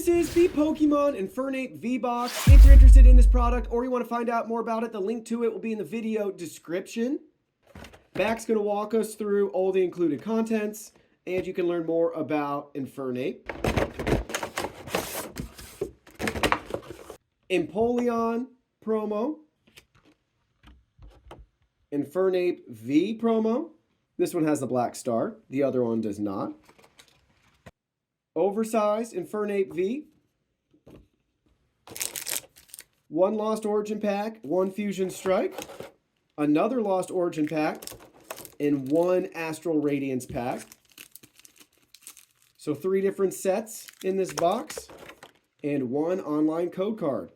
This is the Pokemon Infernape V-Box. If you're interested in this product or you want to find out more about it, the link to it will be in the video description. Mac's going to walk us through all the included contents, and you can learn more about Infernape. Empoleon promo. Infernape V promo. This one has the black star. The other one does not. Oversized Infernape V. One Lost Origin pack, one Fusion Strike, another Lost Origin pack, and one Astral Radiance pack. So 3 different sets in this box, and one online code card.